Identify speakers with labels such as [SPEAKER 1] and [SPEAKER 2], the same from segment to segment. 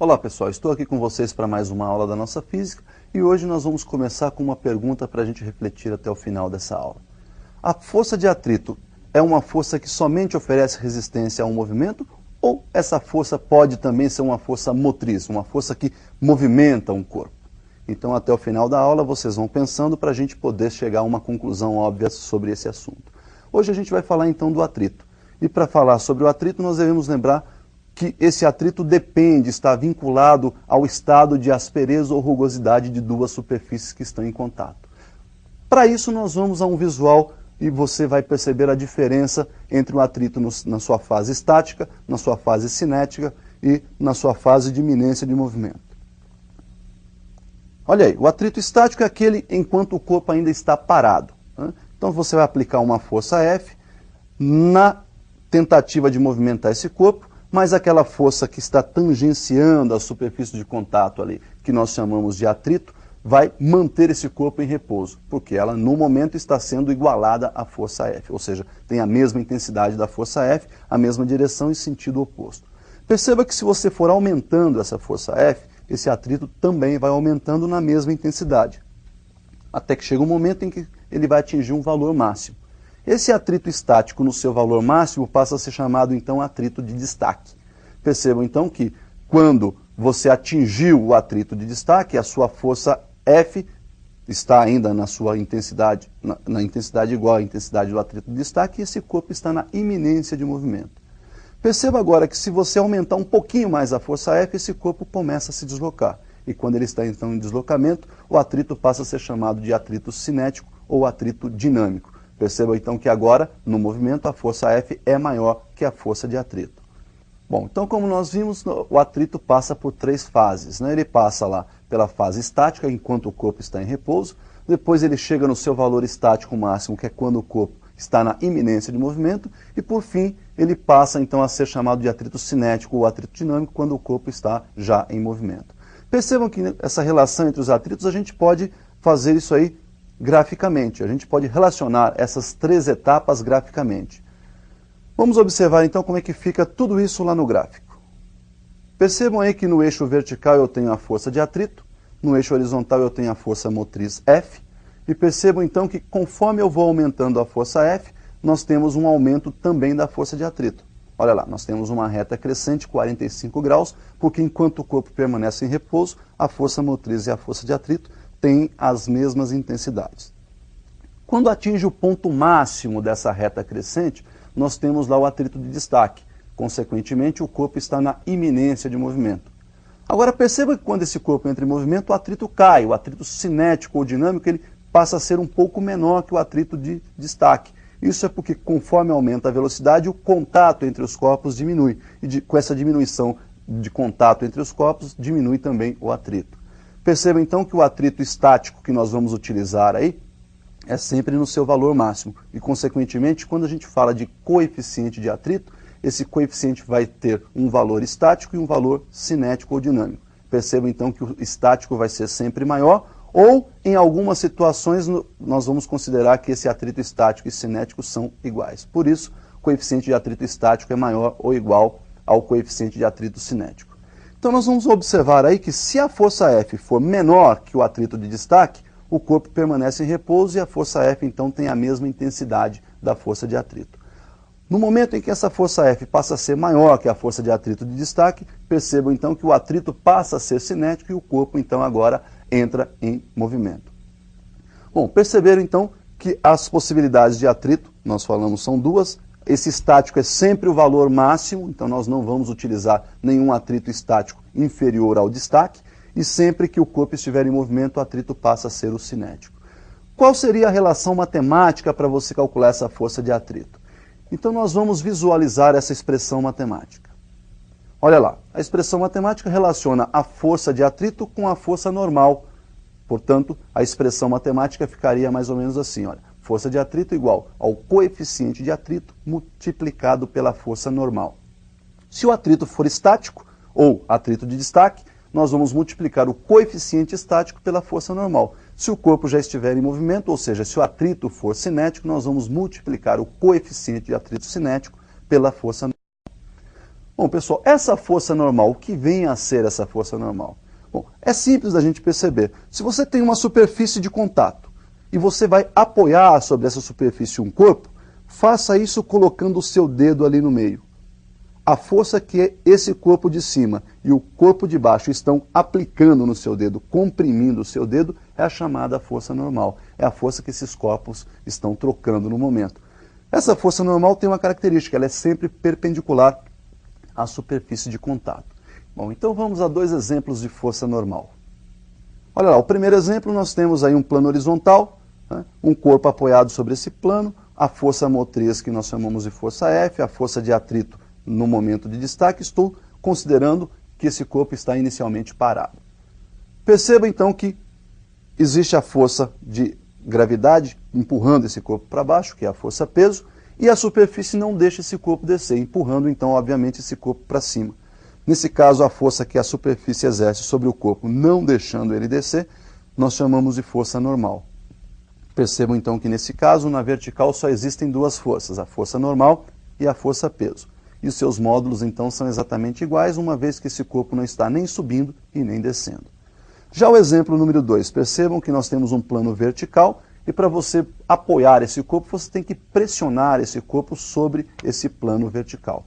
[SPEAKER 1] Olá pessoal, estou aqui com vocês para mais uma aula da nossa física e hoje nós vamos começar com uma pergunta para a gente refletir até o final dessa aula. A força de atrito é uma força que somente oferece resistência a um movimento ou essa força pode também ser uma força motriz, uma força que movimenta um corpo? Então até o final da aula vocês vão pensando para a gente poder chegar a uma conclusão óbvia sobre esse assunto. Hoje a gente vai falar então do atrito. E para falar sobre o atrito nós devemos lembrar que esse atrito depende, está vinculado ao estado de aspereza ou rugosidade de duas superfícies que estão em contato. Para isso nós vamos a um visual e você vai perceber a diferença entre o atrito na sua fase estática, na sua fase cinética e na sua fase de iminência de movimento. Olha aí, o atrito estático é aquele enquanto o corpo ainda está parado, né? Então você vai aplicar uma força F na tentativa de movimentar esse corpo, mas aquela força que está tangenciando a superfície de contato ali, que nós chamamos de atrito, vai manter esse corpo em repouso, porque ela no momento está sendo igualada à força F, ou seja, tem a mesma intensidade da força F, a mesma direção e sentido oposto. Perceba que se você for aumentando essa força F, esse atrito também vai aumentando na mesma intensidade, até que chega um momento em que ele vai atingir um valor máximo. Esse atrito estático no seu valor máximo passa a ser chamado então atrito de destaque. Percebam então que quando você atingiu o atrito de destaque, a sua força F está ainda na sua intensidade, na intensidade igual à intensidade do atrito de destaque, e esse corpo está na iminência de movimento. Perceba agora que se você aumentar um pouquinho mais a força F, esse corpo começa a se deslocar. E quando ele está então em deslocamento, o atrito passa a ser chamado de atrito cinético ou atrito dinâmico. Perceba então que agora, no movimento, a força F é maior que a força de atrito. Bom, então como nós vimos, o atrito passa por três fases, né? Ele passa lá pela fase estática, enquanto o corpo está em repouso, depois ele chega no seu valor estático máximo, que é quando o corpo está na iminência de movimento, e por fim ele passa então a ser chamado de atrito cinético ou atrito dinâmico, quando o corpo está já em movimento. Percebam que essa relação entre os atritos, a gente pode fazer isso aí graficamente, a gente pode relacionar essas três etapas graficamente. Vamos observar então como é que fica tudo isso lá no gráfico. Percebam aí que no eixo vertical eu tenho a força de atrito, no eixo horizontal eu tenho a força motriz F, e percebam então que conforme eu vou aumentando a força F, nós temos um aumento também da força de atrito. Olha lá, nós temos uma reta crescente, 45 graus, porque enquanto o corpo permanece em repouso, a força motriz e a força de atrito têm as mesmas intensidades. Quando atinge o ponto máximo dessa reta crescente, nós temos lá o atrito de destaque. Consequentemente, o corpo está na iminência de movimento. Agora perceba que quando esse corpo entra em movimento, o atrito cai. O atrito cinético ou dinâmico ele passa a ser um pouco menor que o atrito de destaque. Isso é porque conforme aumenta a velocidade, o contato entre os corpos diminui. E com essa diminuição de contato entre os corpos, diminui também o atrito. Perceba então que o atrito estático que nós vamos utilizar aí é sempre no seu valor máximo. E, consequentemente, quando a gente fala de coeficiente de atrito, esse coeficiente vai ter um valor estático e um valor cinético ou dinâmico. Perceba então que o estático vai ser sempre maior, ou em algumas situações nós vamos considerar que esse atrito estático e cinético são iguais. Por isso, o coeficiente de atrito estático é maior ou igual ao coeficiente de atrito cinético. Então nós vamos observar aí que se a força F for menor que o atrito de destaque, o corpo permanece em repouso e a força F então tem a mesma intensidade da força de atrito. No momento em que essa força F passa a ser maior que a força de atrito de destaque, percebam então que o atrito passa a ser cinético e o corpo então agora entra em movimento. Bom, perceberam então que as possibilidades de atrito, nós falamos, são duas. Esse estático é sempre o valor máximo, então nós não vamos utilizar nenhum atrito estático inferior ao destaque, e sempre que o corpo estiver em movimento, o atrito passa a ser o cinético. Qual seria a relação matemática para você calcular essa força de atrito? Então nós vamos visualizar essa expressão matemática. Olha lá, a expressão matemática relaciona a força de atrito com a força normal. Portanto, a expressão matemática ficaria mais ou menos assim, olha. Força de atrito igual ao coeficiente de atrito multiplicado pela força normal. Se o atrito for estático, ou atrito de destaque, nós vamos multiplicar o coeficiente estático pela força normal. Se o corpo já estiver em movimento, ou seja, se o atrito for cinético, nós vamos multiplicar o coeficiente de atrito cinético pela força normal. Bom, pessoal, essa força normal, o que vem a ser essa força normal? Bom, é simples da gente perceber. Se você tem uma superfície de contato e você vai apoiar sobre essa superfície um corpo, faça isso colocando o seu dedo ali no meio. A força que esse corpo de cima e o corpo de baixo estão aplicando no seu dedo, comprimindo o seu dedo, é a chamada força normal. É a força que esses corpos estão trocando no momento. Essa força normal tem uma característica, ela é sempre perpendicular à superfície de contato. Bom, então vamos a dois exemplos de força normal. Olha lá, o primeiro exemplo nós temos aí um plano horizontal, né, um corpo apoiado sobre esse plano, a força motriz que nós chamamos de força F, a força de atrito no momento de destaque, estou considerando que esse corpo está inicialmente parado. Perceba então que existe a força de gravidade empurrando esse corpo para baixo, que é a força peso, e a superfície não deixa esse corpo descer, empurrando então, obviamente, esse corpo para cima. Nesse caso, a força que a superfície exerce sobre o corpo, não deixando ele descer, nós chamamos de força normal. Percebam então que nesse caso, na vertical, só existem duas forças, a força normal e a força peso. E os seus módulos então são exatamente iguais, uma vez que esse corpo não está nem subindo e nem descendo. Já o exemplo número 2, percebam que nós temos um plano vertical e para você apoiar esse corpo, você tem que pressionar esse corpo sobre esse plano vertical.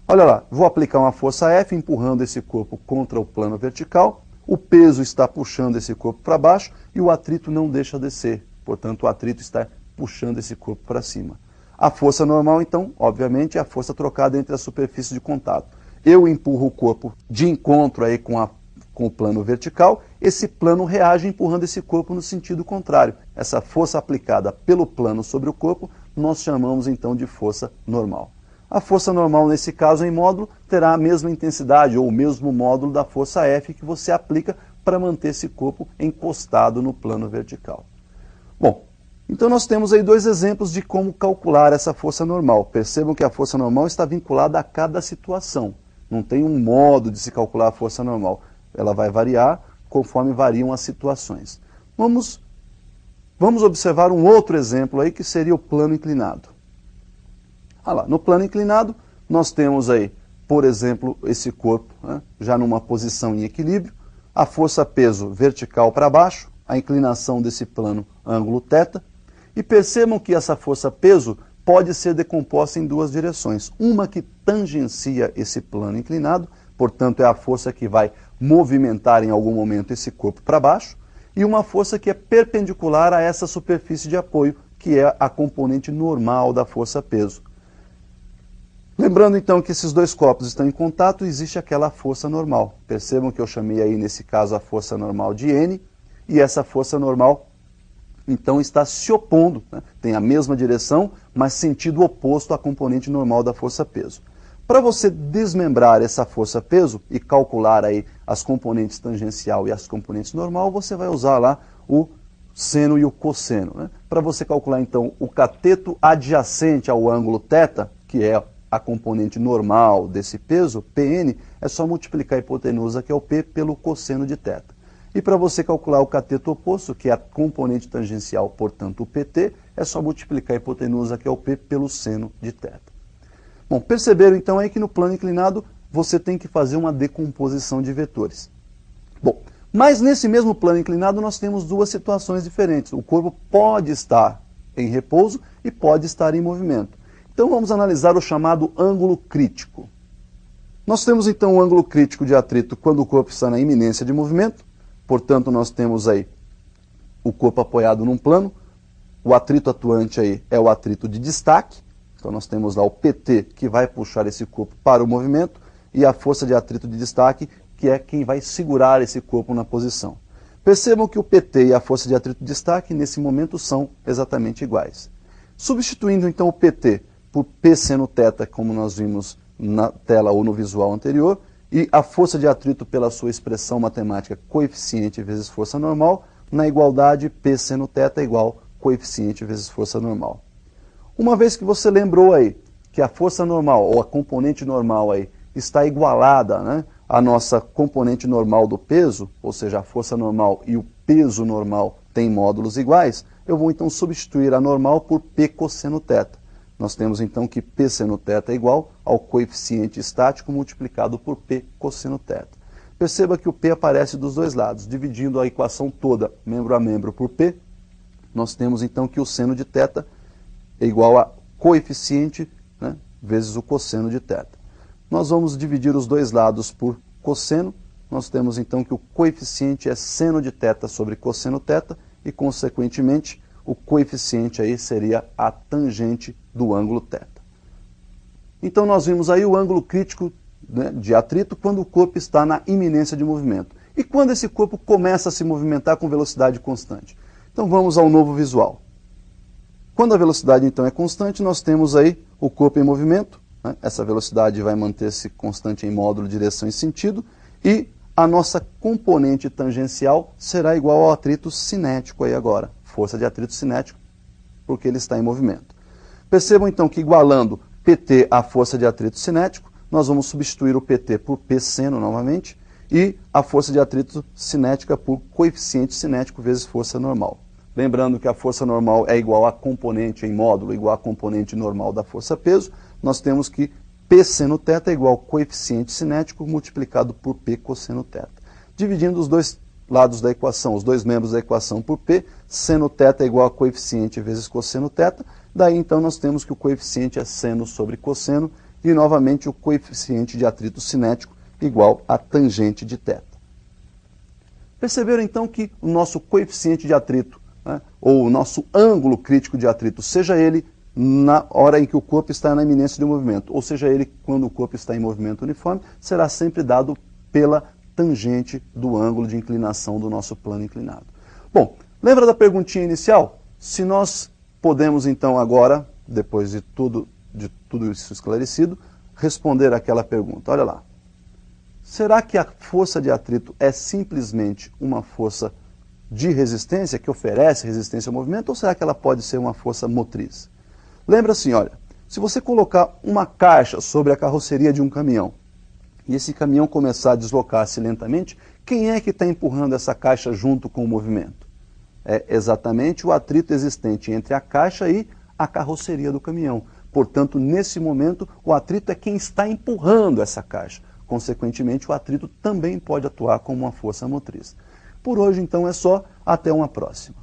[SPEAKER 1] Olha lá, vou aplicar uma força F empurrando esse corpo contra o plano vertical, o peso está puxando esse corpo para baixo e o atrito não deixa descer, portanto o atrito está puxando esse corpo para cima. A força normal, então, obviamente, é a força trocada entre as superfícies de contato. Eu empurro o corpo de encontro aí com o plano vertical, esse plano reage empurrando esse corpo no sentido contrário. Essa força aplicada pelo plano sobre o corpo, nós chamamos então de força normal. A força normal, nesse caso, em módulo, terá a mesma intensidade ou o mesmo módulo da força F que você aplica para manter esse corpo encostado no plano vertical. Bom, então nós temos aí dois exemplos de como calcular essa força normal. Percebam que a força normal está vinculada a cada situação. Não tem um modo de se calcular a força normal. Ela vai variar conforme variam as situações. Vamos observar um outro exemplo aí que seria o plano inclinado. Ah lá, no plano inclinado nós temos aí, por exemplo, esse corpo, né, já numa posição em equilíbrio, a força peso vertical para baixo, a inclinação desse plano ângulo θ, e percebam que essa força peso pode ser decomposta em duas direções. Uma que tangencia esse plano inclinado, portanto é a força que vai movimentar em algum momento esse corpo para baixo, e uma força que é perpendicular a essa superfície de apoio, que é a componente normal da força peso. Lembrando então que esses dois corpos estão em contato, existe aquela força normal. Percebam que eu chamei aí nesse caso a força normal de N, e essa força normal então está se opondo, né? Tem a mesma direção, mas sentido oposto à componente normal da força peso. Para você desmembrar essa força peso e calcular aí as componentes tangencial e as componentes normal, você vai usar lá o seno e o cosseno, né? Para você calcular então o cateto adjacente ao ângulo θ, que é a componente normal desse peso, Pn, é só multiplicar a hipotenusa, que é o P, pelo cosseno de θ. E para você calcular o cateto oposto, que é a componente tangencial, portanto o PT, é só multiplicar a hipotenusa, que é o P, pelo seno de θ. Bom, perceberam então aí que no plano inclinado você tem que fazer uma decomposição de vetores. Bom, mas nesse mesmo plano inclinado nós temos duas situações diferentes. O corpo pode estar em repouso e pode estar em movimento. Então vamos analisar o chamado ângulo crítico. Nós temos então o ângulo crítico de atrito quando o corpo está na iminência de movimento. Portanto, nós temos aí o corpo apoiado num plano, o atrito atuante aí é o atrito de destaque, então nós temos lá o PT que vai puxar esse corpo para o movimento e a força de atrito de destaque que é quem vai segurar esse corpo na posição. Percebam que o PT e a força de atrito de destaque nesse momento são exatamente iguais. Substituindo então o PT por P seno θ, como nós vimos na tela ou no visual anterior, e a força de atrito pela sua expressão matemática coeficiente vezes força normal, na igualdade P seno θ igual coeficiente vezes força normal. Uma vez que você lembrou aí que a força normal, ou a componente normal aí, está igualada, né, à nossa componente normal do peso, ou seja, a força normal e o peso normal têm módulos iguais, eu vou então substituir a normal por P cosseno θ. Nós temos então que P seno θ é igual ao coeficiente estático multiplicado por P cosseno θ. Perceba que o P aparece dos dois lados. Dividindo a equação toda, membro a membro, por P, nós temos então que o seno de θ é igual a coeficiente, né, vezes o cosseno de θ. Nós vamos dividir os dois lados por cosseno. Nós temos então que o coeficiente é seno de θ sobre cosseno θ e, consequentemente, o coeficiente aí seria a tangente do ângulo θ. Então nós vimos aí o ângulo crítico, né, de atrito quando o corpo está na iminência de movimento. E quando esse corpo começa a se movimentar com velocidade constante? Então vamos ao novo visual. Quando a velocidade então é constante, nós temos aí o corpo em movimento, né? Essa velocidade vai manter-se constante em módulo, direção e sentido, e a nossa componente tangencial será igual ao atrito cinético aí agora, força de atrito cinético, porque ele está em movimento. Percebam então que igualando PT à força de atrito cinético, nós vamos substituir o PT por P seno novamente e a força de atrito cinética por coeficiente cinético vezes força normal. Lembrando que a força normal é igual a componente em módulo, igual a componente normal da força peso, nós temos que P seno θ é igual ao coeficiente cinético multiplicado por P cosseno θ. Dividindo os dois lados da equação, os dois membros da equação por P, seno θ é igual a coeficiente vezes cosseno θ, daí então nós temos que o coeficiente é seno sobre cosseno e novamente o coeficiente de atrito cinético igual a tangente de θ. Perceberam então que o nosso coeficiente de atrito, né, ou o nosso ângulo crítico de atrito, seja ele na hora em que o corpo está na iminência de movimento, ou seja ele quando o corpo está em movimento uniforme, será sempre dado pela tangente do ângulo de inclinação do nosso plano inclinado. Bom, lembra da perguntinha inicial? Se nós podemos então agora, depois de tudo isso esclarecido, responder aquela pergunta. Olha lá. Será que a força de atrito é simplesmente uma força de resistência, que oferece resistência ao movimento, ou será que ela pode ser uma força motriz? Lembra assim, olha, se você colocar uma caixa sobre a carroceria de um caminhão, e esse caminhão começar a deslocar-se lentamente, quem é que está empurrando essa caixa junto com o movimento? É exatamente o atrito existente entre a caixa e a carroceria do caminhão. Portanto, nesse momento, o atrito é quem está empurrando essa caixa. Consequentemente, o atrito também pode atuar como uma força motriz. Por hoje, então, é só. Até uma próxima.